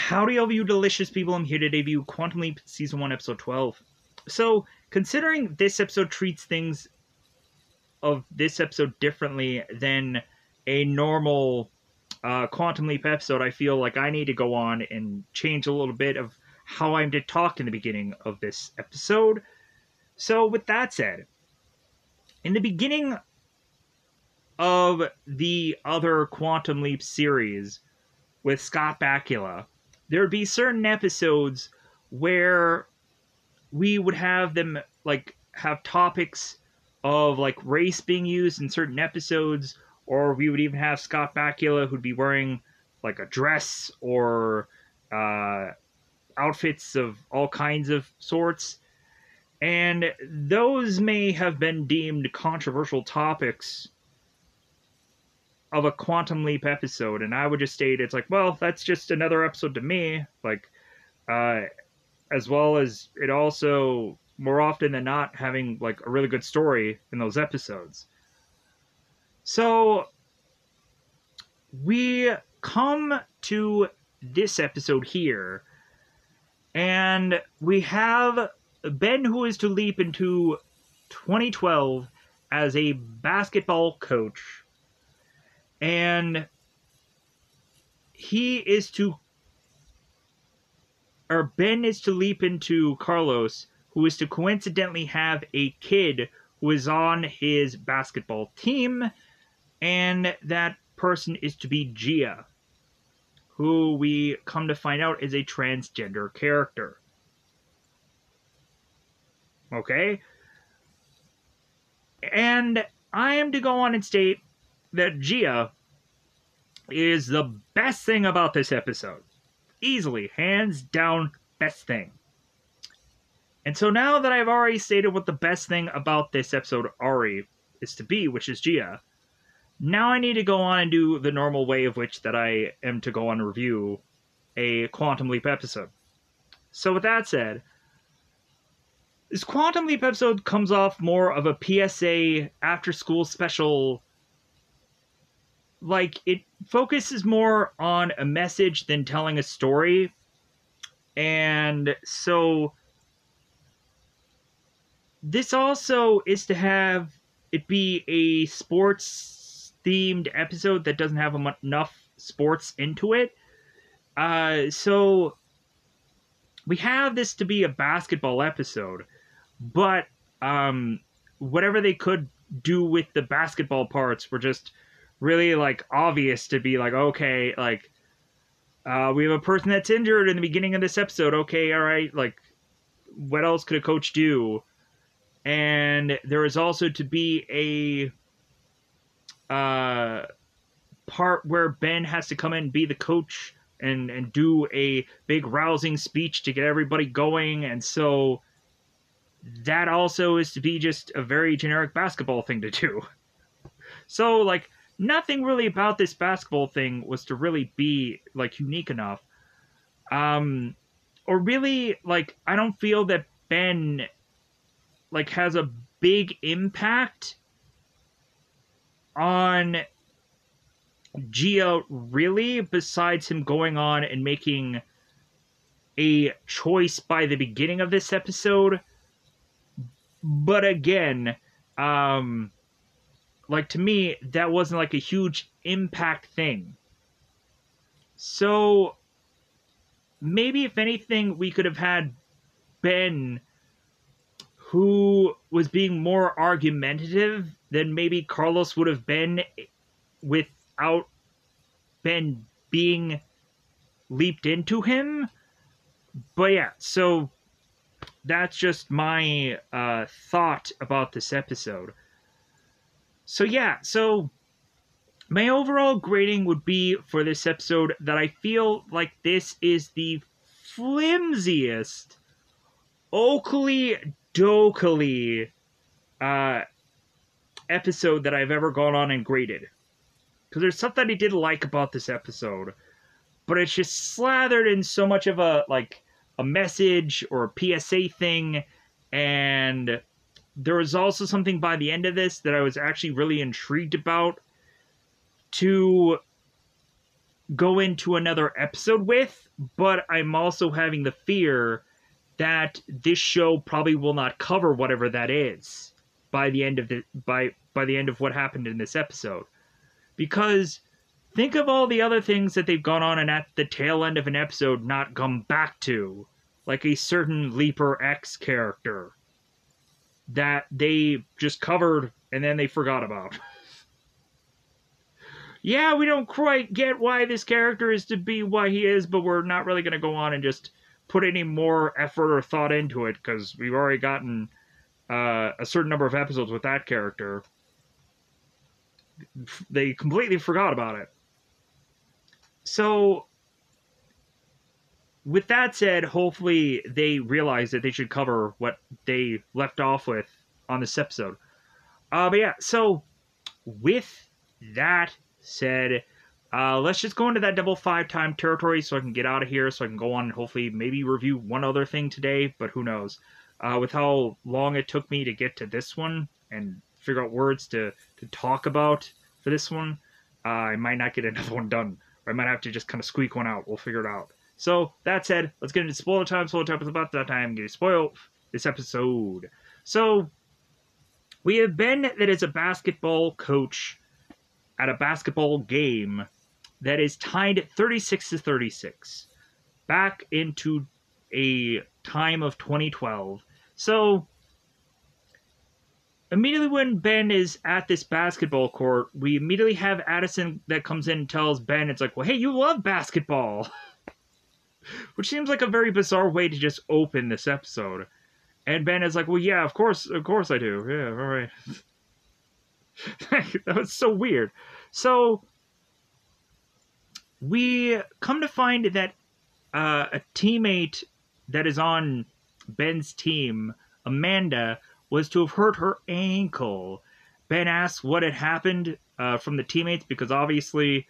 Howdy, all you delicious people. I'm here to debut Quantum Leap Season 1, Episode 12. So, considering this episode treats things of this episode differently than a normal Quantum Leap episode, I feel like I need to go on and change a little bit of how I'm to talk in the beginning of this episode. So, with that said, in the beginning of the other Quantum Leap series with Scott Bakula, there would be certain episodes where we would have them have topics of race being used in certain episodes, or we would even have Scott Bakula who'd be wearing a dress or outfits of all kinds of sorts, and those may have been deemed controversial topics of a Quantum Leap episode, and I would just state it's well, that's just another episode to me, as well as it also, more often than not, having a really good story in those episodes. So we come to this episode here, and we have Ben, who is to leap into 2012 as a basketball coach, and Ben is to leap into Carlos, who is to coincidentally have a kid who is on his basketball team, and that person is to be Gia, who we come to find out is a transgender character. Okay? And I am to go on and state that Gia is the best thing about this episode. Easily, hands down, best thing. And so now that I've already stated what the best thing about this episode Ari is to be, which is Gia, now I need to go on and do the normal way of which that I am to go on and review a Quantum Leap episode. So with that said, this Quantum Leap episode comes off more of a PSA after-school special. It focuses more on a message than telling a story. And so this also is to have it be a sports-themed episode that doesn't have enough sports into it. So we have this to be a basketball episode, but whatever they could do with the basketball parts were just really obvious to be okay, we have a person that's injured in the beginning of this episode. Okay, all right, what else could a coach do? And there is also to be a part where Ben has to come in and be the coach and do a big rousing speech to get everybody going, and so that also is to be just a very generic basketball thing to do. So nothing really about this basketball thing was to really be unique enough. Or really I don't feel that Ben has a big impact on Gia really, besides him going on and making a choice by the beginning of this episode. But again, to me, that wasn't a huge impact thing. So maybe if anything, we could have had Ben, who was being more argumentative than maybe Carlos would have been without Ben being leaped into him. But yeah, so that's just my thought about this episode. So yeah, so my overall grading would be for this episode that I feel like this is the flimsiest Oakley Dokley episode that I've ever gone on and graded. Because there's something I did like about this episode, but it's just slathered in so much of a message or a PSA thing, and there was also something by the end of this that I was actually really intrigued about, to go into another episode with, but I'm also having the fear that this show probably will not cover whatever that is by the end of the end of what happened in this episode. Because think of all the other things that they've gone on and at the tail end of an episode not come back to, like a certain Leaper X character that they just covered and then they forgot about. Yeah, we don't quite get why this character is to be why he is, but we're not really going to go on and just put any more effort or thought into it because we've already gotten a certain number of episodes with that character. They completely forgot about it. So, with that said, hopefully they realize that they should cover what they left off with on this episode. But yeah, so with that said, let's just go into that double 5-time territory so I can get out of here, so I can go on and hopefully maybe review one other thing today, but who knows. With how long it took me to get to this one and figure out words to talk about for this one, I might not get another one done. Or I might have to just kind of squeak one out. We'll figure it out. So, that said, let's get into spoiler time. Spoiler time is about that time. Get spoil this episode. So, we have Ben that is a basketball coach at a basketball game that is tied 36-36 back into a time of 2012. So, immediately when Ben is at this basketball court, we immediately have Addison that comes in and tells Ben, it's like, well, hey, you love basketball. Which seems like a very bizarre way to just open this episode. And Ben is like, well, yeah, of course I do. Yeah, all right. That was so weird. So, we come to find that a teammate that is on Ben's team, Amanda, was to have hurt her ankle. Ben asks what had happened from the teammates because obviously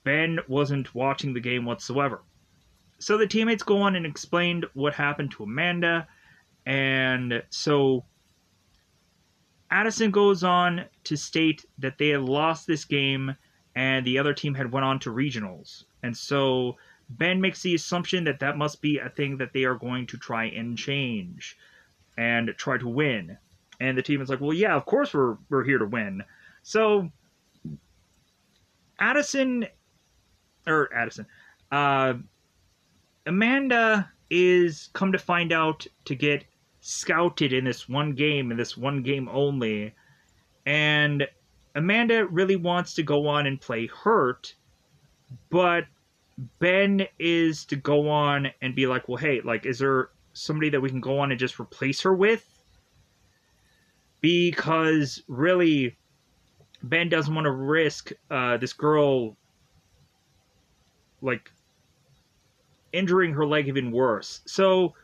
Ben wasn't watching the game whatsoever. So the teammates go on and explained what happened to Amanda, and so Addison goes on to state that they had lost this game and the other team had went on to regionals. And so Ben makes the assumption that that must be a thing that they are going to try and change and try to win. And the team is like, well, yeah, of course we're here to win. So Amanda is come to find out to get scouted in this one game only. And Amanda really wants to go on and play hurt, but Ben is to go on and be like, well, hey, like, is there somebody that we can go on and just replace her with? Because really, Ben doesn't want to risk this girl, like, injuring her leg even worse. So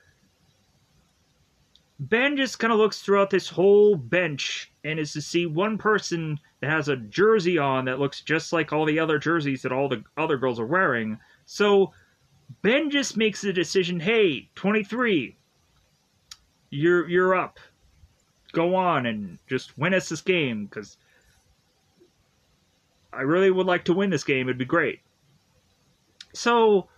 Ben just kind of looks throughout this whole bench and is to see one person that has a jersey on that looks just like all the other jerseys that all the other girls are wearing. So Ben just makes the decision, hey, 23, you're up. Go on and just win us this game, because I really would like to win this game. It'd be great. So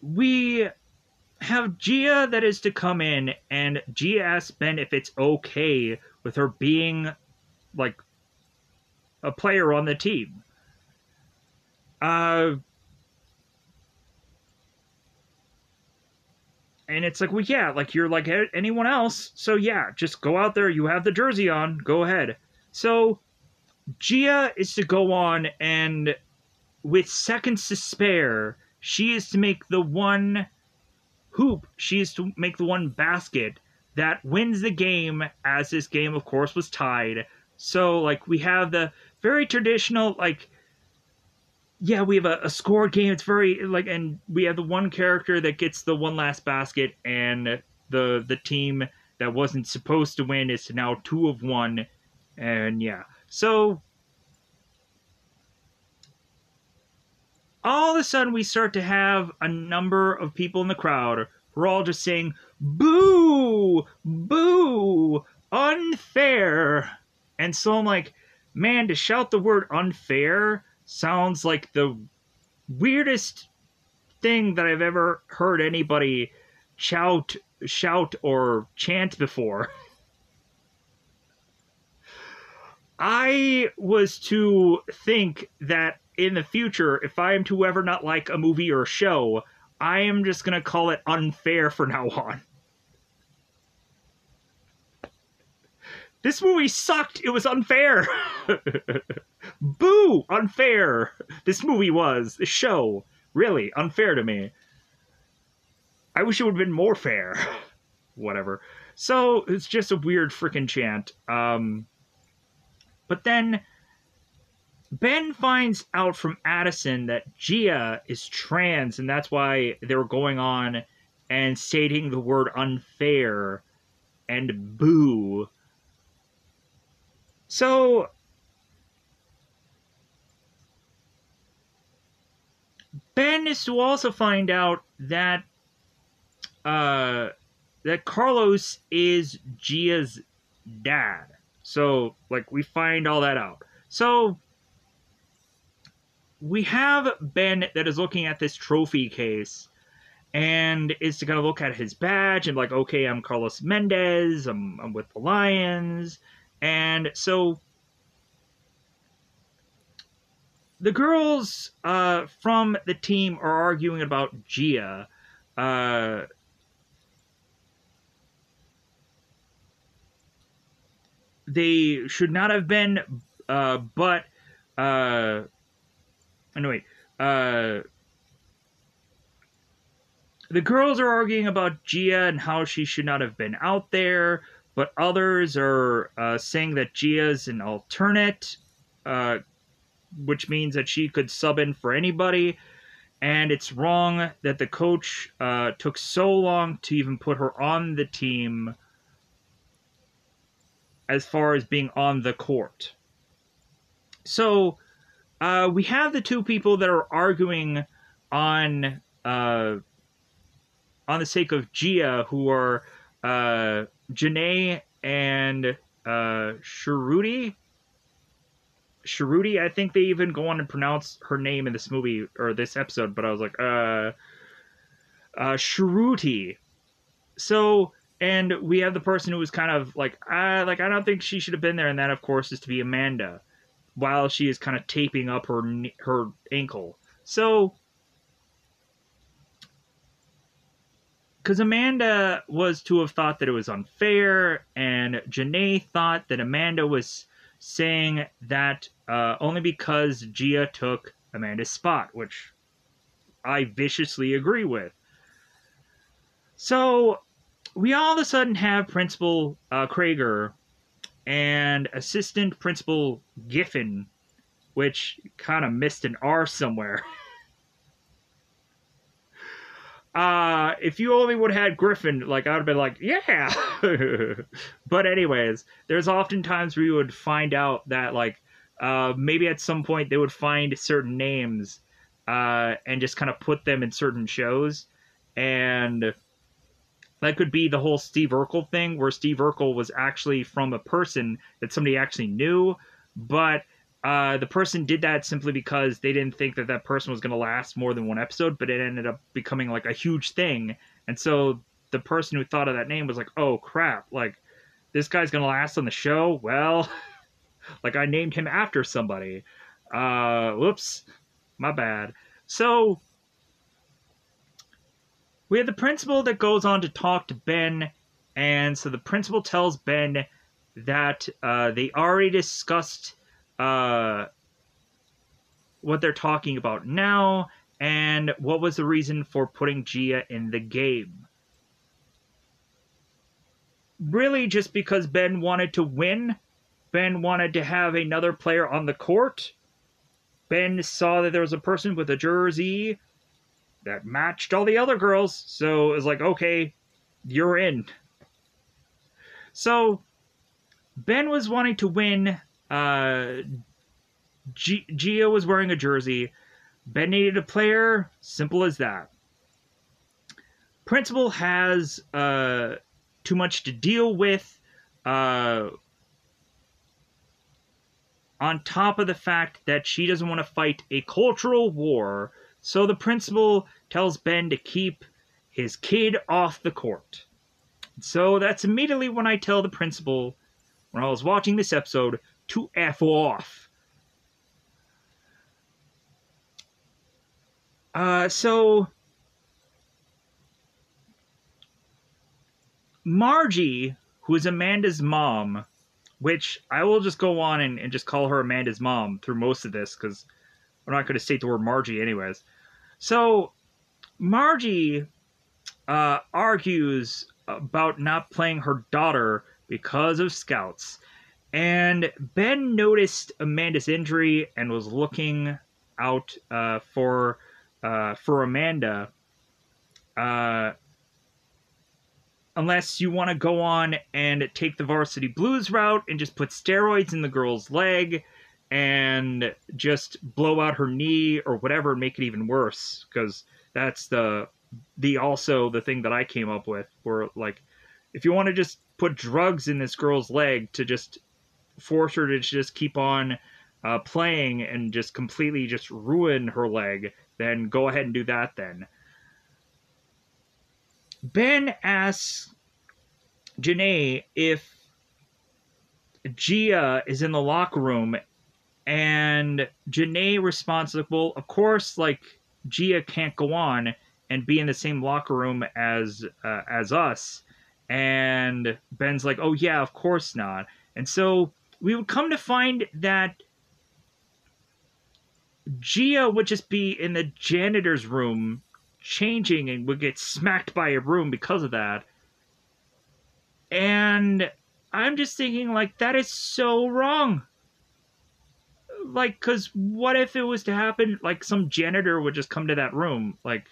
we have Gia that is to come in, and Gia asks Ben if it's okay with her being, like, a player on the team. And it's like, well, yeah, like, you're like anyone else, so yeah, just go out there, you have the jersey on, go ahead. So, Gia is to go on, and with seconds to spare, she is to make the one hoop, she is to make the one basket that wins the game, as this game, of course, was tied. So, like, we have the very traditional, like, yeah, we have a scored game. It's very, like, and we have the one character that gets the one last basket, and the team that wasn't supposed to win is now 2 of 1, and yeah. So, all of a sudden, we start to have a number of people in the crowd who are all just saying, boo, boo, unfair. And so I'm like, Man, to shout the word unfair sounds like the weirdest thing that I've ever heard anybody shout, or chant before. I was to think that in the future, if I am to ever not like a movie or a show, I am just going to call it unfair from now on. This movie sucked. It was unfair. Boo! Unfair. This movie was. The show. Really, unfair to me. I wish it would have been more fair. Whatever. So, it's just a weird freaking chant. But then, Ben finds out from Addison that Gia is trans, and that's why they were going on and stating the word unfair and boo. So, Ben is to also find out that that Carlos is Gia's dad. So, like, we find all that out. So, we have Ben that is looking at this trophy case and is to kind of look at his badge and like, okay, I'm Carlos Mendez, I'm with the Lions. And so the girls from the team are arguing about Gia. They should not have been, but anyway, the girls are arguing about Gia and how she should not have been out there, but others are saying that Gia's an alternate, which means that she could sub in for anybody, and it's wrong that the coach took so long to even put her on the team as far as being on the court. So, we have the two people that are arguing on the sake of Gia, who are Janae and Sharuti. Sharuti, I think they even go on and pronounce her name in this movie, or this episode, but I was like, Sharuti. So, and we have the person who was kind of like, I don't think she should have been there, and that, of course, is to be Amanda, while she is kind of taping up her ankle. So, because Amanda was to have thought that it was unfair, and Janae thought that Amanda was saying that only because Gia took Amanda's spot, which I viciously agree with. So, we all of a sudden have Principal Krager and Assistant Principal Giffen, which kind of missed an R somewhere. If you only would have had Griffin, like, I would have been like, yeah! But anyways, there's often times where you would find out that, like, maybe at some point they would find certain names, and just kind of put them in certain shows, and that could be the whole Steve Urkel thing, where Steve Urkel was actually from a person that somebody actually knew, but the person did that simply because they didn't think that that person was going to last more than one episode, but it ended up becoming like a huge thing. And so the person who thought of that name was like, oh crap, like this guy's going to last on the show? Well, like I named him after somebody. Whoops, my bad. So we have the principal that goes on to talk to Ben, and so the principal tells Ben that they already discussed what they're talking about now, and what was the reason for putting Gia in the game. Really just because Ben wanted to win. Ben wanted to have another player on the court. Ben saw that there was a person with a jersey that matched all the other girls, so it was like, okay, you're in. So, Ben was wanting to win. Gia was wearing a jersey. Ben needed a player. Simple as that. Principal has too much to deal with on top of the fact that she doesn't want to fight a cultural war, so the principal tells Ben to keep his kid off the court. So that's immediately when I tell the principal, when I was watching this episode, to F off. So Margie, who is Amanda's mom, which I will just go on and just call her Amanda's mom through most of this, because I'm not going to state the word Margie anyways. So Margie argues about not playing her daughter because of scouts. And Ben noticed Amanda's injury and was looking out for Amanda. Unless you want to go on and take the Varsity Blues route and just put steroids in the girl's leg and just blow out her knee or whatever and make it even worse. Because that's the thing that I came up with, where, like, if you want to just put drugs in this girl's leg to just force her to just keep on playing and just completely just ruin her leg, then go ahead and do that then. Ben asks Janae if Gia is in the locker room, and Janae responds like, well, of course, like, Gia can't go on and be in the same locker room as us. And Ben's like, oh yeah, of course not. And so we would come to find that Gia would just be in the janitor's room changing and would get smacked by a broom because of that. And I'm just thinking, like, that is so wrong. Like, because what if it was to happen, like, some janitor would just come to that room? Like,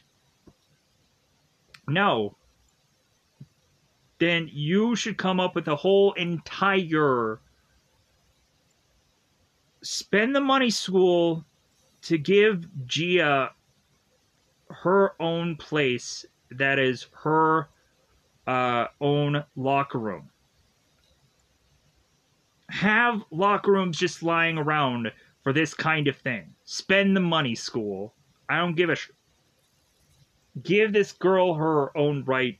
no. Then you should come up with a whole entire spend the money school to give Gia her own place that is her own locker room. Have locker rooms just lying around for this kind of thing. Spend the money, school. I don't give a give this girl her own right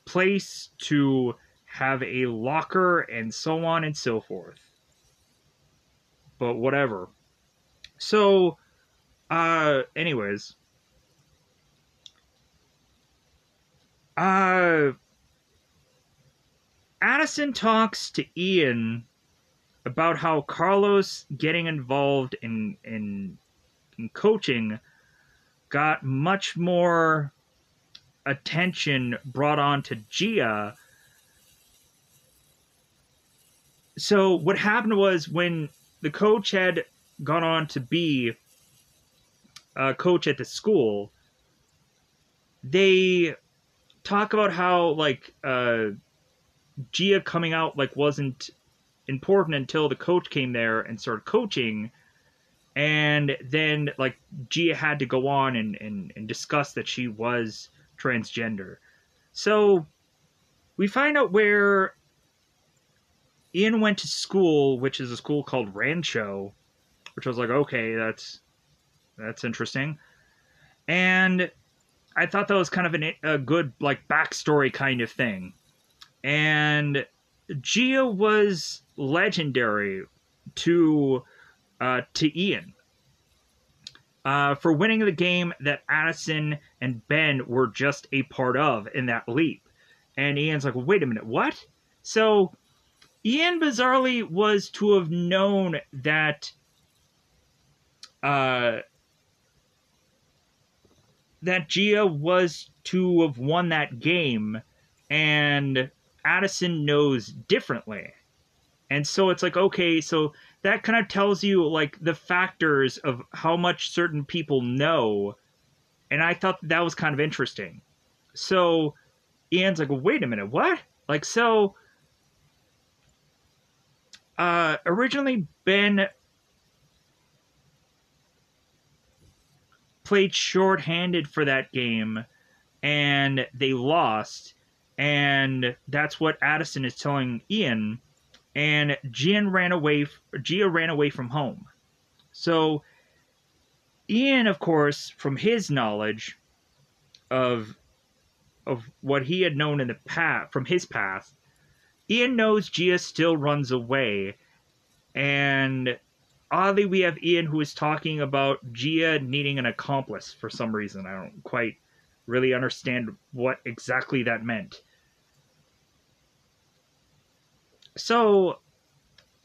place to have a locker and so on and so forth. But whatever. So, anyways. Addison talks to Ian about how Carlos getting involved in coaching got much more attention brought on to Gia. So what happened was, when the coach had gone on to be a coach at the school, they talk about how, like, Gia coming out, like, wasn't important until the coach came there and started coaching. And then, like, Gia had to go on and discuss that she was transgender. So we find out where Ian went to school, which is a school called Rancho, which I was like, okay, that's interesting. And I thought that was kind of a good, like, backstory kind of thing. And Gia was legendary to Ian for winning the game that Addison and Ben were just a part of in that leap. And Ian's like, well, wait a minute, what? So Ian bizarrely was to have known that that Gia was to have won that game, and Addison knows differently. And so it's like, okay, so that kind of tells you, like, the factors of how much certain people know. And I thought that was kind of interesting. So Ian's like, well, wait a minute, what? Like, so originally Ben played shorthanded for that game, and they lost. And that's what Addison is telling Ian. and Gia ran away from home. So Ian, of course, from his knowledge of what he had known in the past, from his past, Ian knows Gia still runs away, and oddly, we have Ian who is talking about Gia needing an accomplice for some reason. I don't quite really understand what exactly that meant. So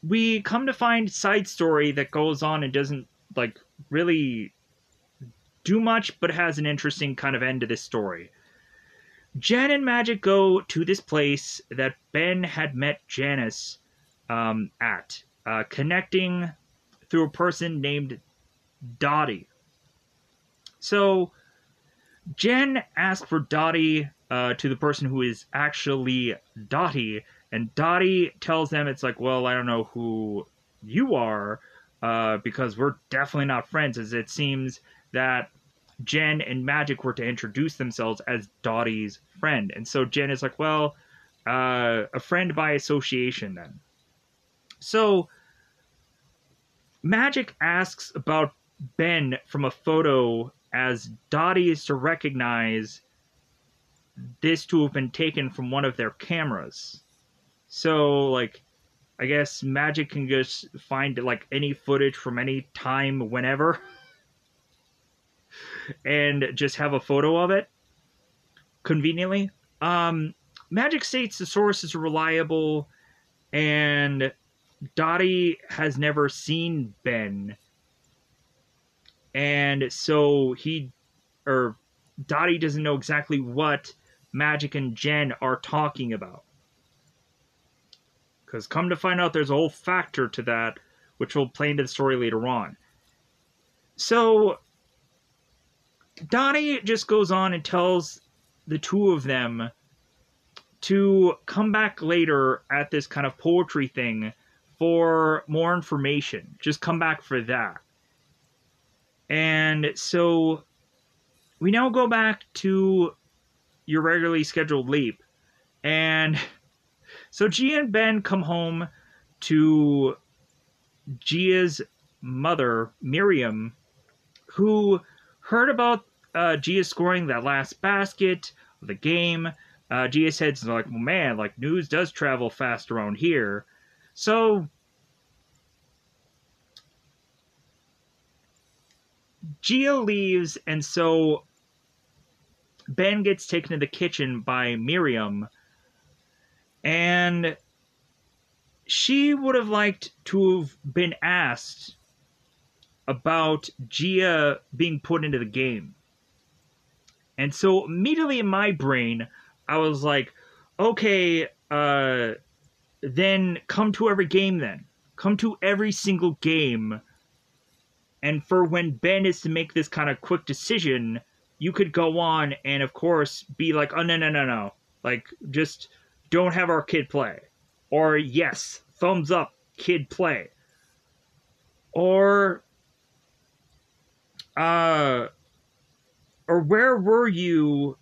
we come to find side story that goes on and doesn't like really do much, but has an interesting kind of end to this story. Jen and Magic go to this place that Ben had met Janice at, connecting through a person named Dottie. So Jen asks for Dottie to the person who is actually Dottie, and Dottie tells them it's like, well, I don't know who you are, because we're definitely not friends, as it seems that Jen and Magic were to introduce themselves as Dottie's friend. And so Jen is like, well, a friend by association then. So Magic asks about Ben from a photo, as Dottie is to recognize this to have been taken from one of their cameras. So, like, I guess Magic can just find, like, any footage from any time, whenever, and just have a photo of it, conveniently. Magic states the source is reliable, and Dottie has never seen Ben, and so Dottie doesn't know exactly what Magic and Jen are talking about. Because come to find out, there's a whole factor to that, which will play into the story later on. So Dottie just goes on and tells the two of them to come back later at this kind of poetry thing for more information. Just come back for that. And so we now go back to your regularly scheduled leap. And so Gia and Ben come home to Gia's mother, Miriam, who heard about Gia scoring that last basket of the game. Gia said, like, well, man, like, news does travel fast around here. So Gia leaves, and so Ben gets taken to the kitchen by Miriam, and she would have liked to have been asked about Gia being put into the game. And so immediately in my brain, I was like, okay, then come to every game then. Come to every single game. And for when Ben is to make this kind of quick decision, you could go on and, of course, be like, oh, no. Like, just don't have our kid play. Or, yes, thumbs up, kid play. Or where were you,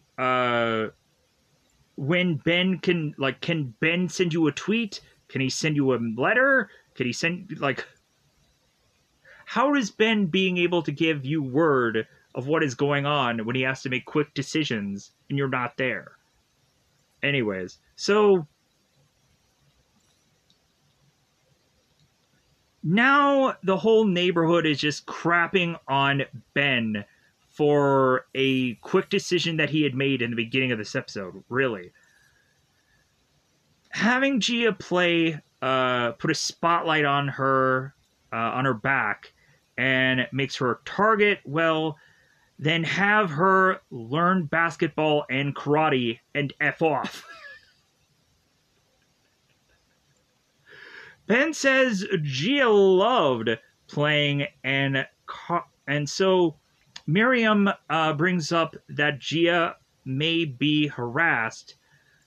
when Ben can Ben send you a tweet? Can he send you a letter? Can he send, like, how is Ben being able to give you word of what is going on when he has to make quick decisions and you're not there? Anyways, so now the whole neighborhood is just crapping on Ben for a quick decision that he had made in the beginning of this episode, really. Having Gia play, put a spotlight on her back, and makes her a target, well, then have her learn basketball and karate and F off. Ben says Gia loved playing, and so Miriam brings up that Gia may be harassed.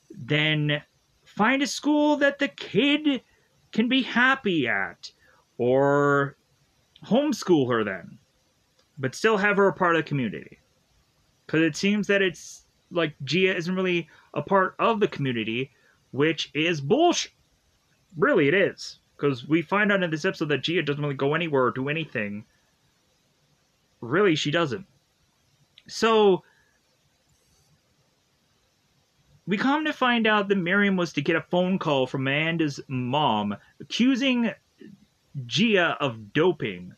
Then find a school that the kid can be happy at, or homeschool her then, but still have her a part of the community. Because it seems that it's like Gia isn't really a part of the community, which is bullshit. really it is. Because we find out in this episode that Gia doesn't really go anywhere or do anything. Really, she doesn't. So, we come to find out that Miriam was to get a phone call from Amanda's mom accusing Gia of doping.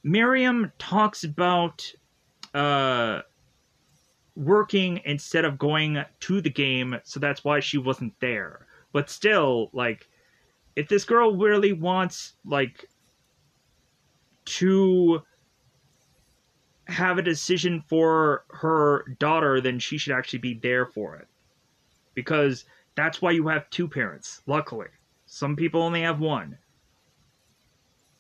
Miriam talks about working instead of going to the game, so that's why she wasn't there. But still, like, if this girl really wants, like, to have a decision for her daughter, then she should actually be there for it. Because that's why you have two parents, luckily. Some people only have one.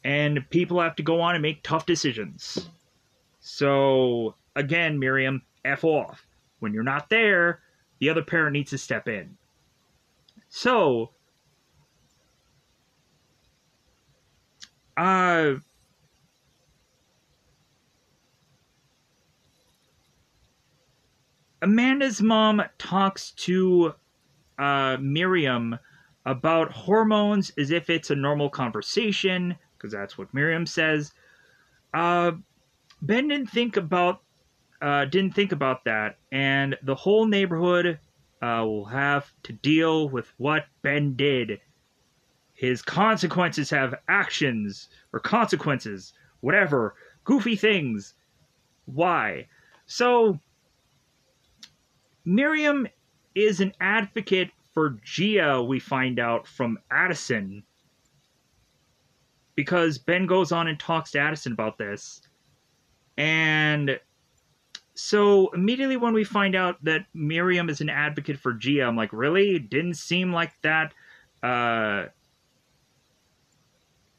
And people have to go on and make tough decisions. So, again, Miriam, F off. When you're not there, the other parent needs to step in. So, Amanda's mom talks to Miriam about hormones as if it's a normal conversation, because that's what Miriam says. Ben didn't think about that, and the whole neighborhood will have to deal with what Ben did. His consequences have actions, or consequences, whatever, goofy things. Why? So, Miriam is an advocate for Gia, we find out from Addison, because Ben goes on and talks to Addison about this. And so immediately when we find out that Miriam is an advocate for Gia, I'm like, really? It didn't seem like that,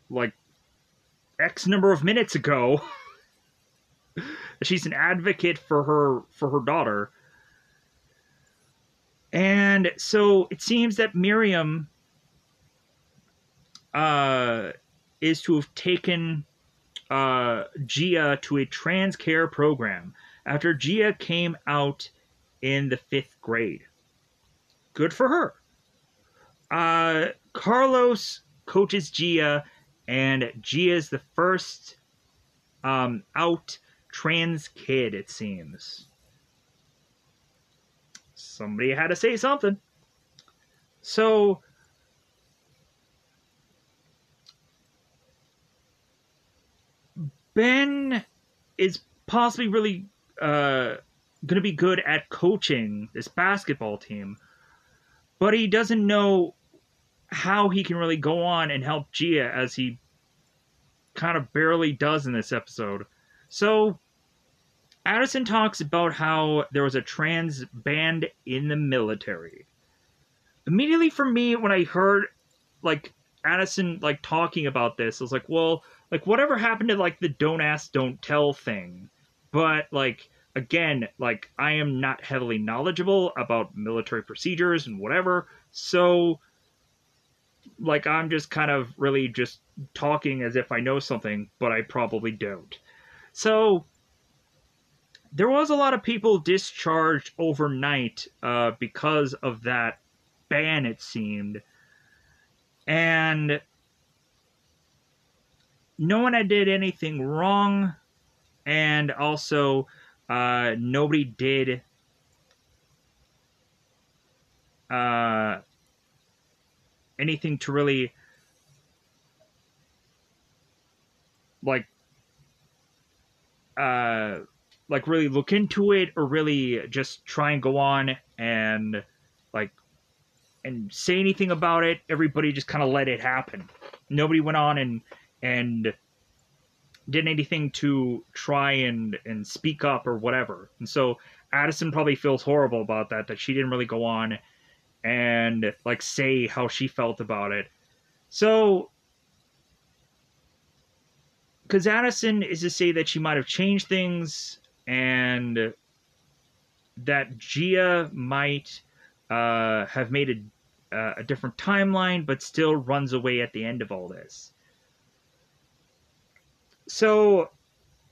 like X number of minutes ago. She's an advocate for her daughter. And so it seems that Miriam is to have taken Gia to a trans care program after Gia came out in the 5th grade. Good for her. Carlos coaches Gia, and Gia is the first out trans kid, it seems. Somebody had to say something. So, Ben is possibly really going to be good at coaching this basketball team, but he doesn't know how he can really go on and help Gia, as he kind of barely does in this episode. So, Addison talks about how there was a trans band in the military. Immediately for me, when I heard, like, Addison, like, talking about this, I was like, well, like, whatever happened to, like, the don't ask, don't tell thing? But, like, again, like, I am not heavily knowledgeable about military procedures and whatever, so, like, I'm just kind of really just talking as if I know something, but I probably don't. So, there was a lot of people discharged overnight because of that ban, it seemed. And no one had did anything wrong, and also nobody did anything to really really look into it, or really just try and go on and and say anything about it. Everybody just kind of let it happen. Nobody went on and did anything to try and speak up or whatever. And so Addison probably feels horrible about that she didn't really go on and like say how she felt about it. So, because Addison is to say that she might have changed things, and that Gia might have made a different timeline, but still runs away at the end of all this. So,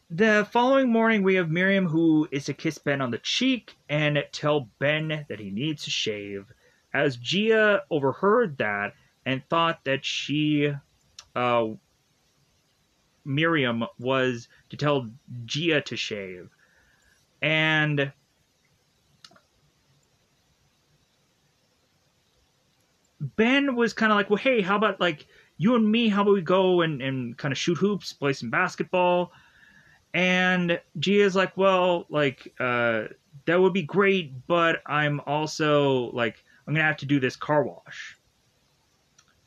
the following morning, we have Miriam, who is to kiss Ben on the cheek and tell Ben that he needs to shave, as Gia overheard that and thought that uh, Miriam was to tell Gia to shave. And Ben was kind of like, well, hey, how about like you and me? How about we go and kind of shoot hoops, play some basketball? And Gia's like, well, like, that would be great, but I'm also like, I'm gonna have to do this car wash.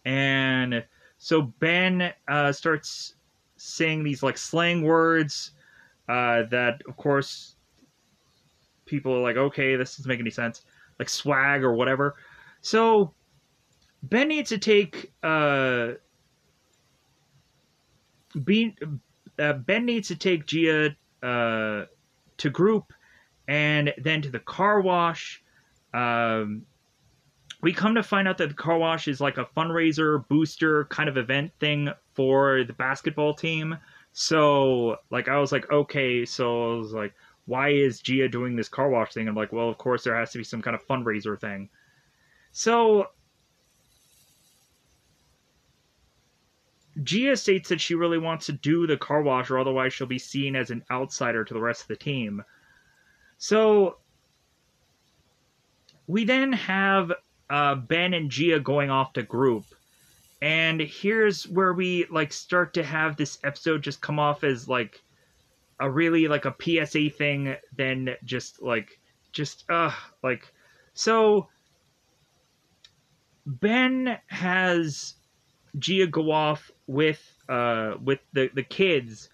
And so Ben starts saying these like slang words that, of course, people are like, okay, this doesn't make any sense, like swag or whatever. So Ben needs to take Be, Ben needs to take Gia to group and then to the car wash. Um, we come to find out that the car wash is like a fundraiser booster kind of event thing for the basketball team. So, like, I was like, okay, so I was like, why is Gia doing this car wash thing? I'm like, well, of course, there has to be some kind of fundraiser thing. So, Gia states that she really wants to do the car wash, or otherwise she'll be seen as an outsider to the rest of the team. So, we then have Ben and Gia going off to group. And here's where we like start to have this episode just come off as like a really like a PSA thing, then just like so Ben has Gia go off with the kids,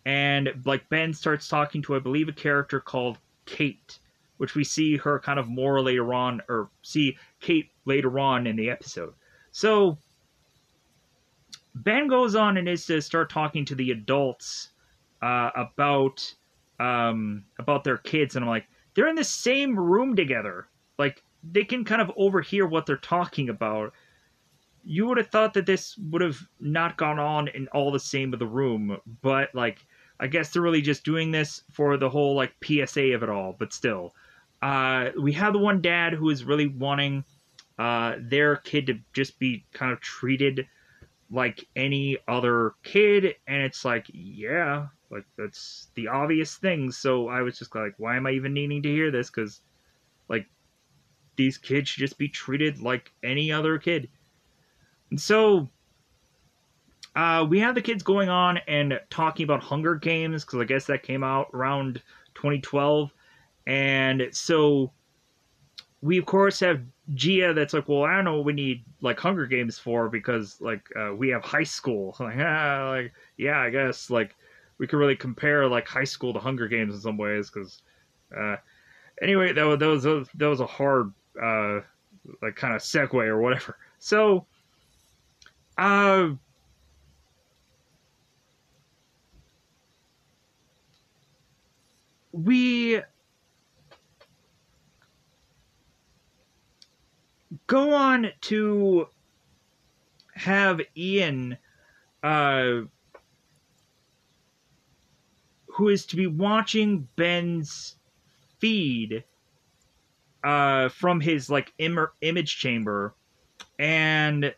and like Ben starts talking to, I believe, a character called Kate, which we see her kind of more later on, or see Kate later on in the episode. So Ben goes on and is to start talking to the adults about their kids, and I'm like, they're in the same room together. Like, they can kind of overhear what they're talking about. You would have thought that this would have not gone on in all the same of the room, but like, I guess they're really just doing this for the whole like PSA of it all. But still, we have the one dad who is really wanting their kid to just be kind of treated like any other kid, and it's like, yeah, like that's the obvious thing. So I was just like, why am I even needing to hear this? Because like, these kids should just be treated like any other kid. And so we have the kids going on and talking about Hunger Games, because I guess that came out around 2012. And so we, of course, have Gia that's like, well, I don't know what we need, like, Hunger Games for, because, like, we have high school. Like, yeah, I guess, like, we could really compare, like, high school to Hunger Games in some ways, because, anyway, that was a hard, like, kind of segue or whatever. So, we go on to have Ian, who is to be watching Ben's feed from his like image chamber, and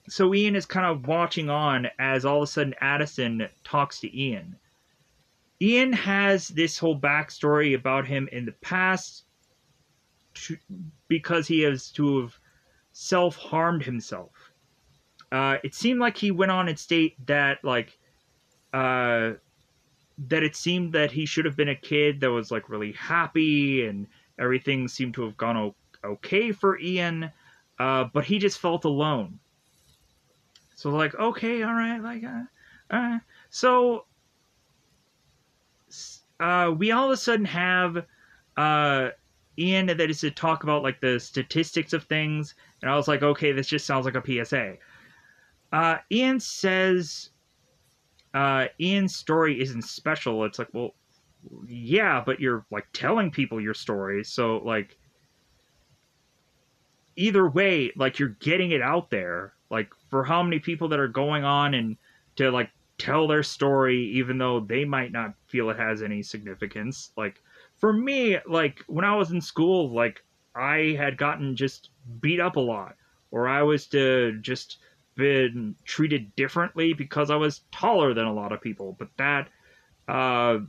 so Ian is kind of watching on as all of a sudden Addison talks to Ian. Ian has this whole backstory about him in the past because he has to have self-harmed himself. It seemed like he went on and state that like that it seemed that he should have been a kid that was like really happy and everything seemed to have gone okay for Ian, but he just felt alone. So like, okay, all right, like, so we all of a sudden have Ian that is to talk about like the statistics of things, and I was like, okay, this just sounds like a PSA. Ian says Ian's story isn't special. It's like, well, yeah, but you're like telling people your story, so like either way, like you're getting it out there. Like for how many people that are going on and to like tell their story, even though they might not feel it has any significance. Like for me, like when I was in school, like I had gotten just beat up a lot, or I was to just been treated differently because I was taller than a lot of people. But that, uh,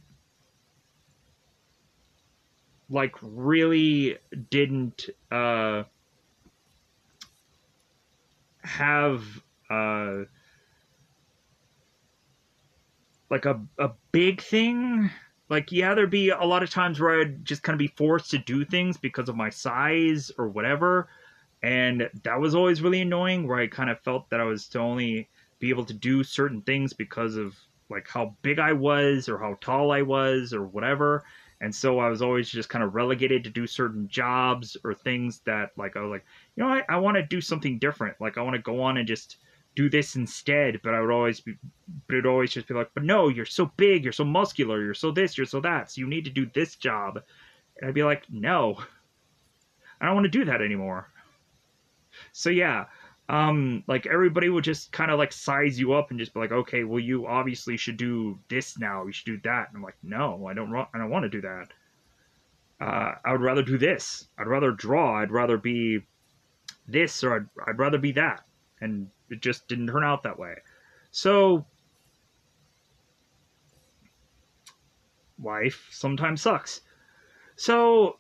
like, really didn't have uh, like a big thing. Like, yeah, there'd be a lot of times where I'd just kind of be forced to do things because of my size or whatever. And that was always really annoying, where I kind of felt that I was to only be able to do certain things because of like how big I was or how tall I was or whatever. And so I was always just kind of relegated to do certain jobs or things that, like, I was like, I want to do something different. Like, I want to go on and just do this instead. But it would always just be like, but no, you're so big, you're so muscular, you're so this, you're so that. So you need to do this job. And I'd be like, no, I don't want to do that anymore. So yeah, like, everybody would just kind of like size you up and just be like, okay, well, you obviously should do this now. You should do that. And I'm like, no, I don't want to do that. I would rather do this. I'd rather draw. I'd rather be this, or I'd rather be that. And it just didn't turn out that way. So life sometimes sucks. So,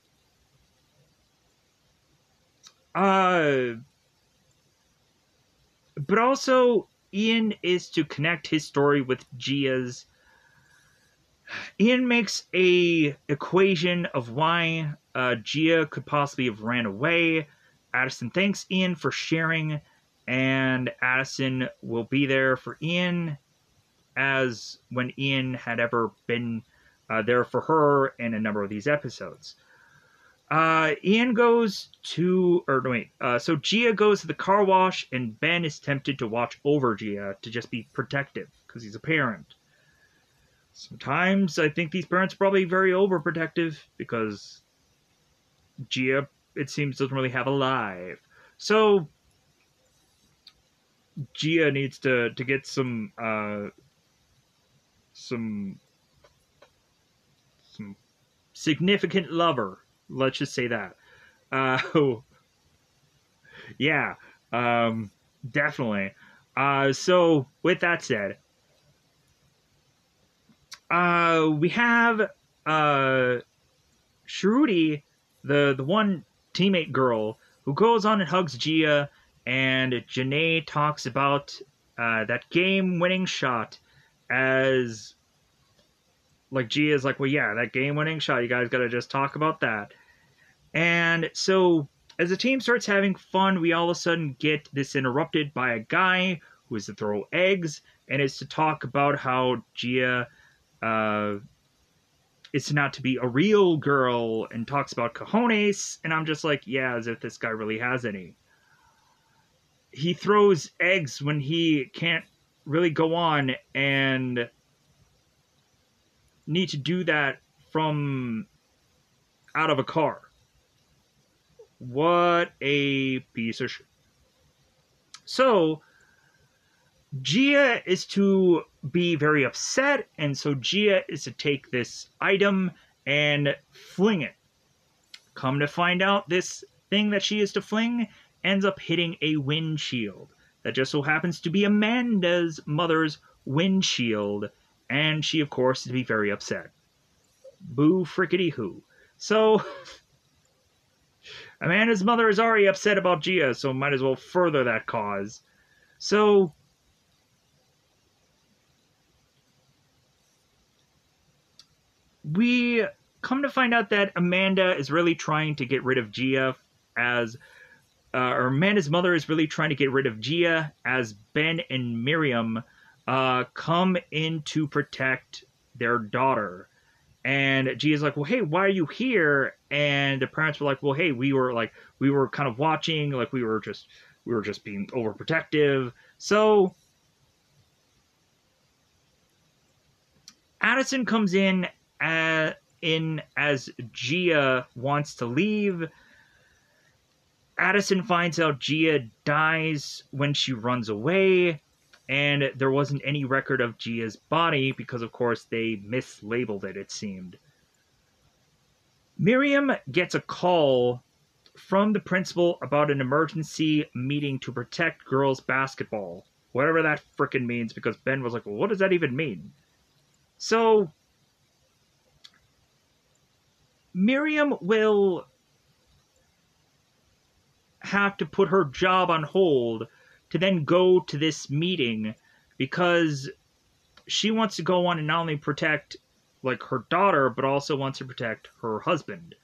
but also Ian is to connect his story with Gia's. Ian makes a equation of why Gia could possibly have ran away. Addison thanks Ian for sharing, and Addison will be there for Ian as when Ian had ever been there for her in a number of these episodes. Ian goes to, or no, wait, so Gia goes to the car wash, and Ben is tempted to watch over Gia to just be protective because he's a parent. Sometimes I think these parents are probably very overprotective because Gia, it seems, doesn't really have a life. So Gia needs to get some significant lover. Let's just say that. Yeah, definitely. So with that said, we have Shruti, the one teammate girl, who goes on and hugs Gia, and Janae talks about that game-winning shot as, like, Gia's like, well, yeah, that game-winning shot, you guys gotta just talk about that. And so, as the team starts having fun, we all of a sudden get this interrupted by a guy who is to throw eggs, and it's to talk about how Gia is not to be a real girl, and talks about cojones, and I'm just like, yeah, as if this guy really has any. He throws eggs when he can't really go on and need to do that from out of a car. What a piece of shit. So, Gia is to be very upset, and so Gia is to take this item and fling it. Come to find out, this thing that she is to fling ends up hitting a windshield that just so happens to be Amanda's mother's windshield, and she, of course, is to be very upset. Boo frickety hoo. So, Amanda's mother is already upset about Gia, so might as well further that cause. So, we come to find out that Amanda is really trying to get rid of Gia or Amanda's mother is really trying to get rid of Gia as Ben and Miriam come in to protect their daughter. And Gia's like, well, hey, why are you here? And the parents were like, well, hey, we were kind of watching, like, we were just being overprotective. So Addison comes in as Gia wants to leave. Addison finds out Gia dies when she runs away, and there wasn't any record of Gia's body because, of course, they mislabeled it, it seemed. Miriam gets a call from the principal about an emergency meeting to protect girls basketball. Whatever that frickin' means, because Ben was like, well, what does that even mean? So, Miriam will have to put her job on hold to then go to this meeting because she wants to go on and not only protect like her daughter, but also wants to protect her husband.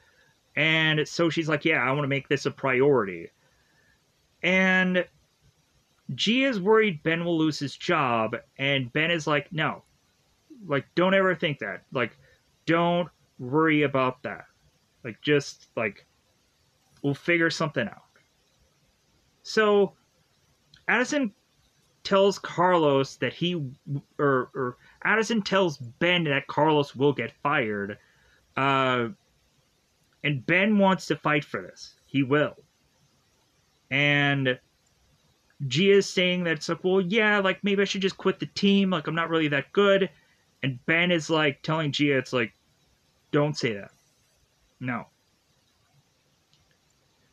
And so she's like, yeah, I want to make this a priority. And Gia is worried Ben will lose his job, and Ben is like, no. Like, don't ever think that. Like, don't worry about that. Like, just, like, we'll figure something out. So, Addison tells Carlos that or Addison tells Ben that Carlos will get fired. And Ben wants to fight for this. He will. And Gia is saying that it's like, well, yeah, like, maybe I should just quit the team. Like, I'm not really that good. And Ben is, like, telling Gia, it's like, don't say that. No.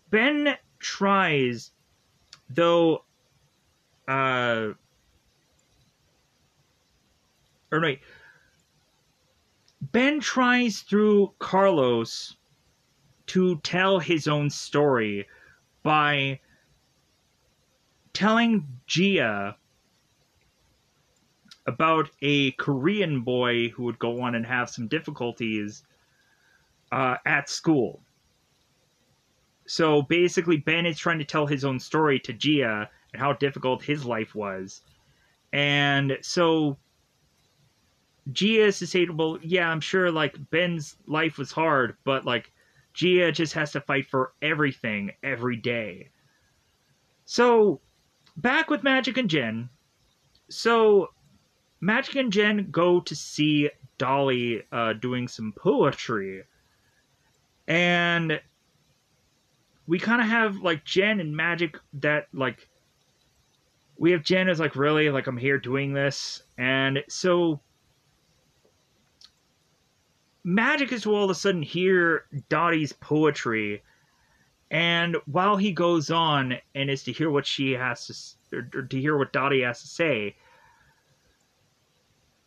Ben tries, though, or wait. Ben tries through Carlos to tell his own story by telling Gia about a Korean boy who would go on and have some difficulties at school. So basically, Ben is trying to tell his own story to Gia and how difficult his life was. And so Gia is to say, well, yeah, I'm sure, like, Ben's life was hard, but, like, Gia just has to fight for everything every day. So, back with Magic and Jen. So, Magic and Jen go to see Dolly doing some poetry. And we kind of have, like, Jen and Magic that, like, we have Jen as, like, really, like, I'm here doing this. And so Magic is to all of a sudden hear Dottie's poetry. And while he goes on and is to hear what she has to, or to hear what Dottie has to say,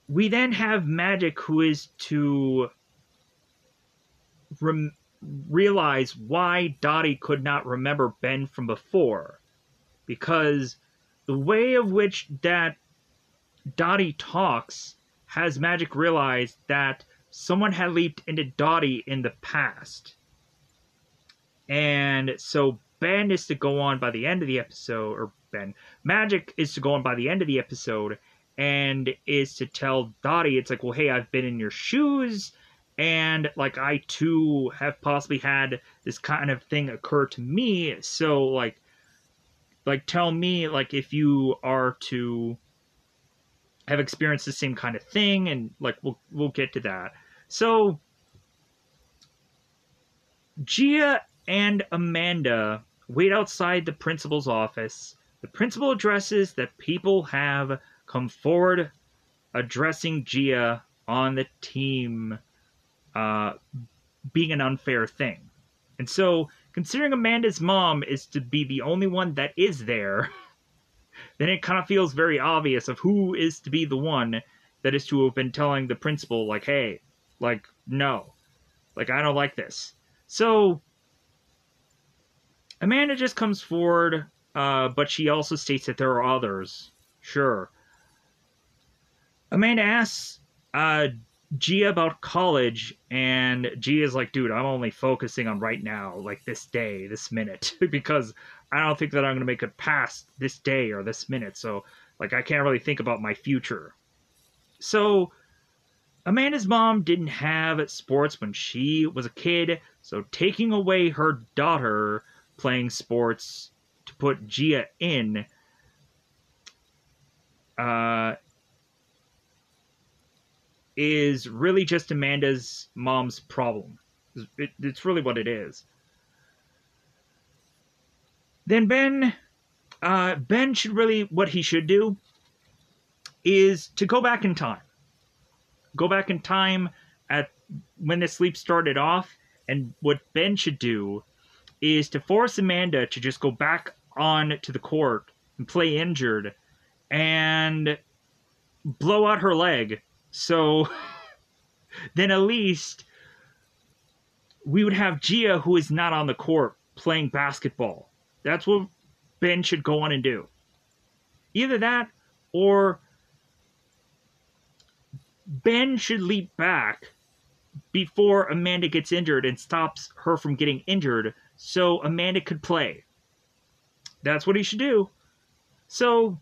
we then have Magic who is to realize why Dottie could not remember Ben from before. Because the way of which that Dottie talks has Magic realize that someone had leaped into Dottie in the past. And so Ben is to go on by the end of the episode, or Magic is to go on by the end of the episode and is to tell Dottie, it's like, well, hey, I've been in your shoes, and, like, I too have possibly had this kind of thing occur to me, so, like, tell me, like, if you are to have experienced the same kind of thing, and, like, we'll get to that. So, Gia and Amanda wait outside the principal's office. The principal addresses that people have come forward addressing Gia on the team being an unfair thing. And so, considering Amanda's mom is to be the only one that is there, then it kind of feels very obvious of who is to be the one that is to have been telling the principal, like, hey, like, no. Like, I don't like this. So, Amanda just comes forward, but she also states that there are others. Sure. Amanda asks Gia about college, and Gia's like, dude, I'm only focusing on right now, like, this day, this minute, because I don't think that I'm going to make it past this day or this minute, so, like, I can't really think about my future. So, Amanda's mom didn't have sports when she was a kid, so taking away her daughter playing sports to put Gia in is really just Amanda's mom's problem. It's really what it is. Then Ben should really, what he should do is to go back in time. Go back in time at when the sleep started off, and what Ben should do is to force Amanda to just go back on to the court and play injured and blow out her leg. So then at least we would have Gia, who is not on the court, playing basketball. That's what Ben should go on and do. Either that, or Ben should leap back before Amanda gets injured and stops her from getting injured so Amanda could play. That's what he should do. So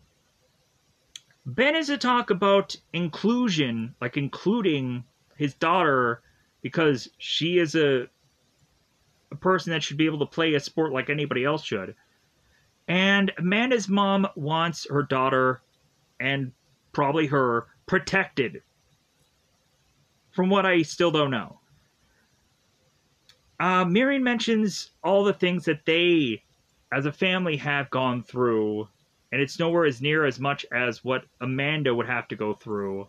Ben is to talk about inclusion, like including his daughter, because she is a person that should be able to play a sport like anybody else should. And Amanda's mom wants her daughter, and probably her, protected. From what I still don't know. Miriam mentions all the things that they, as a family, have gone through, and it's nowhere as near as much as what Amanda would have to go through,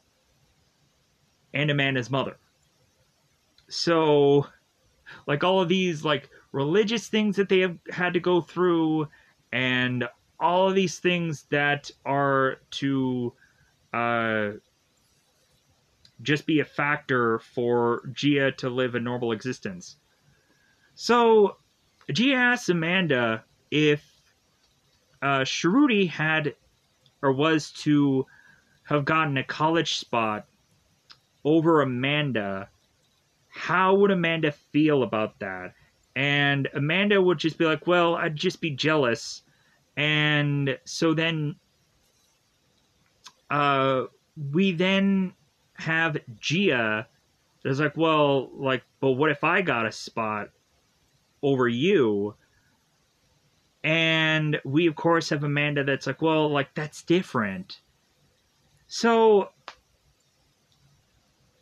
and Amanda's mother. So, like all of these, like, religious things that they have had to go through, and all of these things that are to just be a factor for Gia to live a normal existence. So, Gia asks Amanda if Shruti had, or was to have gotten a college spot over Amanda, how would Amanda feel about that? And Amanda would just be like, well, I'd just be jealous. And so then we then have Gia that's like, well, like, but what if I got a spot over you? And we, of course, have Amanda that's like, well, like, that's different. So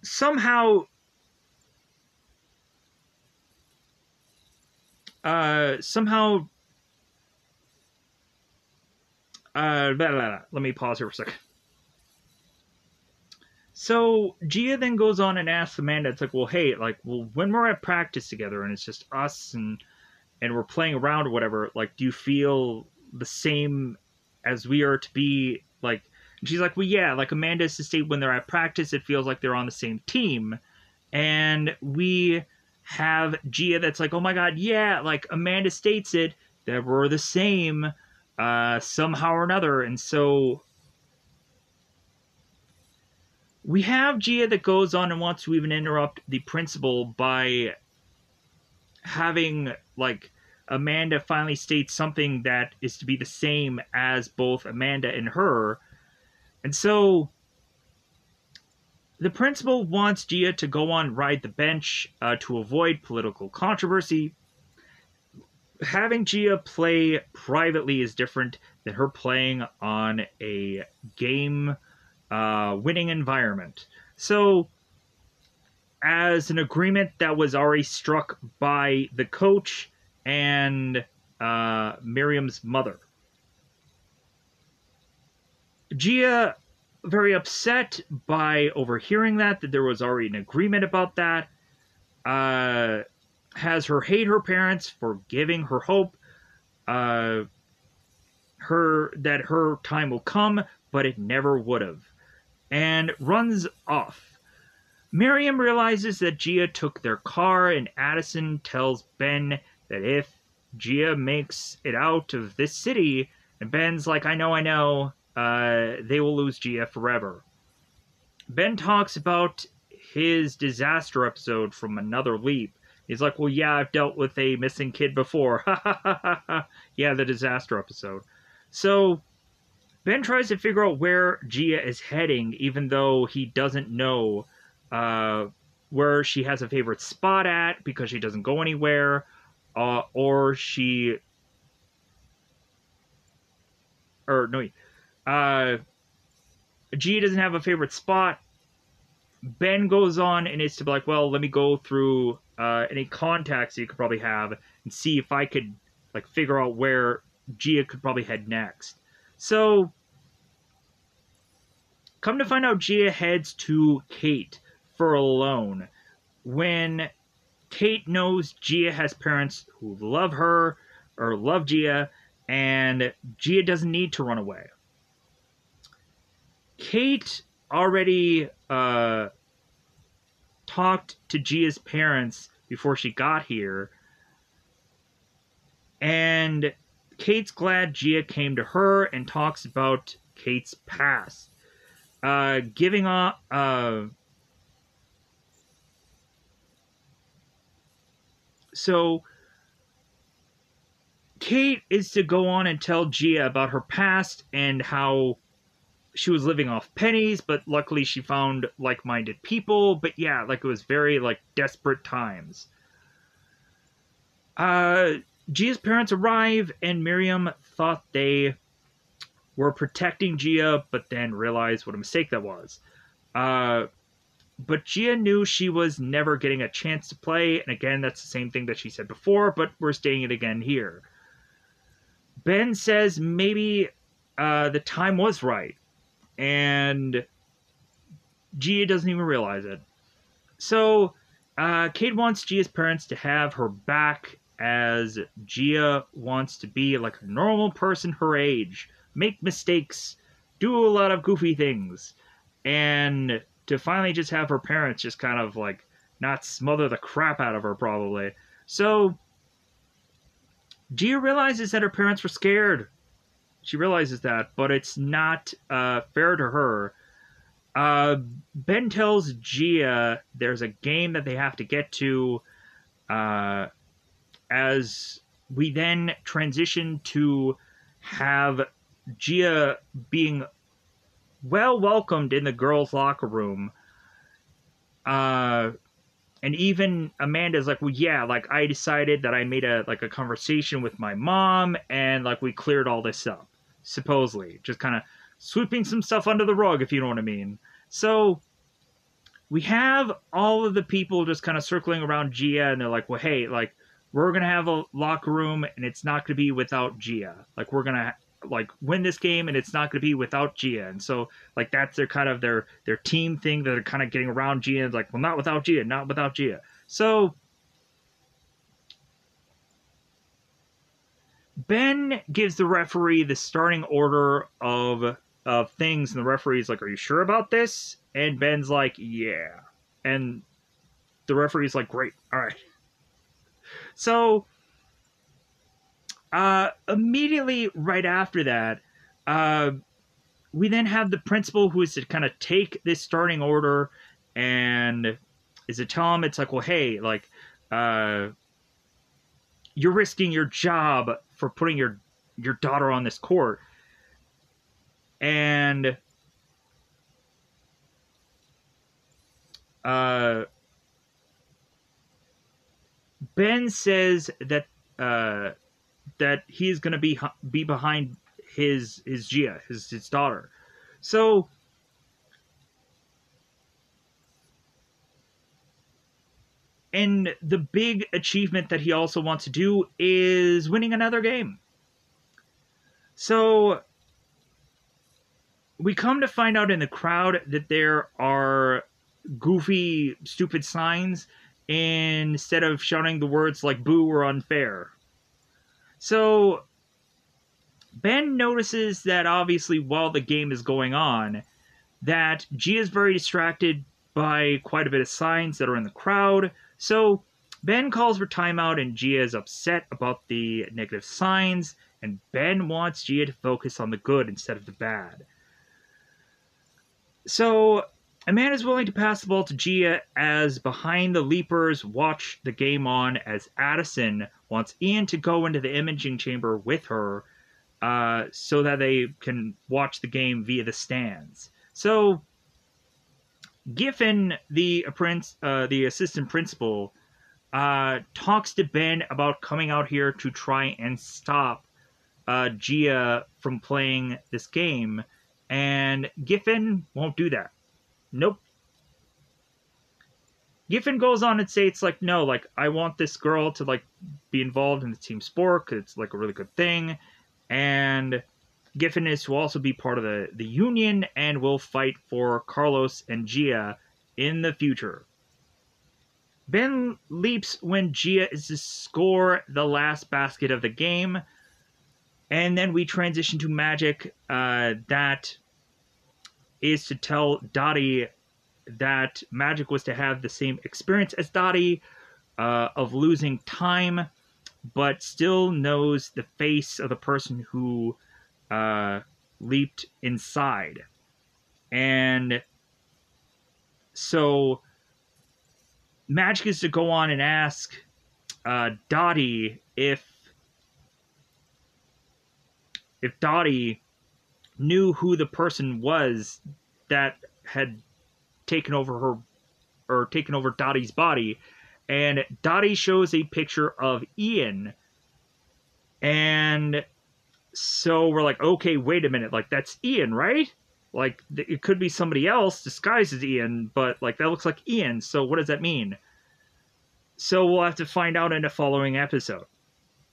somehow let me pause here for a second. So Gia then goes on and asks Amanda, it's like, well, hey, like, well, when we're at practice together and it's just us and we're playing around or whatever, like, do you feel the same as we are to be, like, and she's like, well, yeah, like, Amanda is to state when they're at practice, it feels like they're on the same team. And we have Gia that's like, oh my god, yeah, like, Amanda states it, that we're the same, somehow or another. And so we have Gia that goes on and wants to even interrupt the principal by having, like, Amanda finally states something that is to be the same as both Amanda and her. And so the principal wants Gia to go on ride the bench to avoid political controversy. Having Gia play privately is different than her playing on a game winning environment. So, as an agreement that was already struck by the coach and Miriam's mother, Gia, very upset by overhearing that there was already an agreement about that, has her hate her parents for giving her hope, that her time will come, but it never would have, and runs off. Miriam realizes that Gia took their car, and Addison tells Ben that if Gia makes it out of this city, and Ben's like, I know, they will lose Gia forever. Ben talks about his disaster episode from Another Leap. He's like, well, yeah, I've dealt with a missing kid before. Yeah, the disaster episode. So Ben tries to figure out where Gia is heading, even though he doesn't know where she has a favorite spot at, because she doesn't go anywhere, or she... Or, no, Gia doesn't have a favorite spot. Ben goes on and is to be like, well, let me go through any contacts you could probably have and see if I could, like, figure out where Gia could probably head next. So, come to find out, Gia heads to Kate for a loan when Kate knows Gia has parents who love her, or love Gia, and Gia doesn't need to run away. Kate already talked to Gia's parents before she got here, and Kate's glad Gia came to her and talks about Kate's past. Giving off... So, Kate is to go on and tell Gia about her past and how she was living off pennies, but luckily she found like-minded people. But yeah, like, it was very, like, desperate times. Gia's parents arrive, and Miriam thought they were protecting Gia, but then realized what a mistake that was. But Gia knew she was never getting a chance to play, and again, that's the same thing that she said before, but we're stating it again here. Ben says maybe the time was right, and Gia doesn't even realize it. So, Kate wants Gia's parents to have her back, as Gia wants to be like a normal person her age, make mistakes, do a lot of goofy things, and to finally just have her parents just kind of like not smother the crap out of her, probably. So, Gia realizes that her parents were scared. She realizes that, but it's not fair to her. Ben tells Gia there's a game that they have to get to, as we then transition to have Gia being well welcomed in the girls' locker room. And even Amanda's like, well, yeah, like, I decided that I made a conversation with my mom, and like, we cleared all this up. Supposedly. Just kind of sweeping some stuff under the rug, if you know what I mean. So, we have all of the people just kind of circling around Gia, and they're like, well, hey, like, we're going to have a locker room, and it's not going to be without Gia. Like, we're going to, like, win this game, and it's not going to be without Gia. And so, like, that's their kind of their team thing that they're kind of getting around Gia. And like, well, not without Gia, not without Gia. So, Ben gives the referee the starting order of things, and the referee's like, are you sure about this? And Ben's like, yeah. And the referee's like, great, all right. So, immediately right after that, we then have the principal who is to kind of take this starting order and is to tell him, it's like, well, hey, like, you're risking your job for putting your daughter on this court. And Ben says that that he's going to be behind his Gia, his daughter. So, and the big achievement that he also wants to do is winning another game. So, we come to find out in the crowd that there are goofy, stupid signs instead of shouting the words like boo or unfair. So, Ben notices that obviously while the game is going on, that Gia is very distracted by quite a bit of signs that are in the crowd. So, Ben calls for timeout, and Gia is upset about the negative signs, and Ben wants Gia to focus on the good instead of the bad. So, Amanda's willing to pass the ball to Gia as behind the leapers watch the game on, as Addison wants Ian to go into the imaging chamber with her so that they can watch the game via the stands. So, Giffen, the assistant principal, talks to Ben about coming out here to try and stop Gia from playing this game, and Giffen won't do that. Nope. Giffen goes on and states, like, no, like, I want this girl to, like, be involved in the team sport, because it's, like, a really good thing, and Giffen is to also be part of the union and will fight for Carlos and Gia in the future. Ben leaps when Gia is to score the last basket of the game. And then we transition to Magic that is to tell Dottie that Magic was to have the same experience as Dottie of losing time, but still knows the face of the person who leaped inside. And so Magic is to go on and ask Dottie if Dottie knew who the person was that had taken over Dottie's body. And Dottie shows a picture of Ian. And so we're like, okay, wait a minute. Like, that's Ian, right? Like, it could be somebody else disguised as Ian, but, like, that looks like Ian. So what does that mean? So we'll have to find out in the following episode.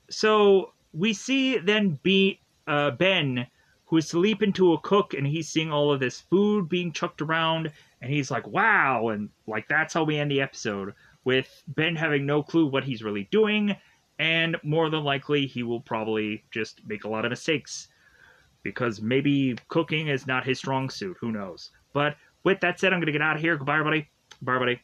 So we see then Ben, who is to leap into a cook, and he's seeing all of this food being chucked around, and he's like, wow, and, like, that's how we end the episode, with Ben having no clue what he's really doing, and more than likely, he will probably just make a lot of mistakes, because maybe cooking is not his strong suit, who knows. But with that said, I'm going to get out of here. Goodbye, everybody. Bye, everybody.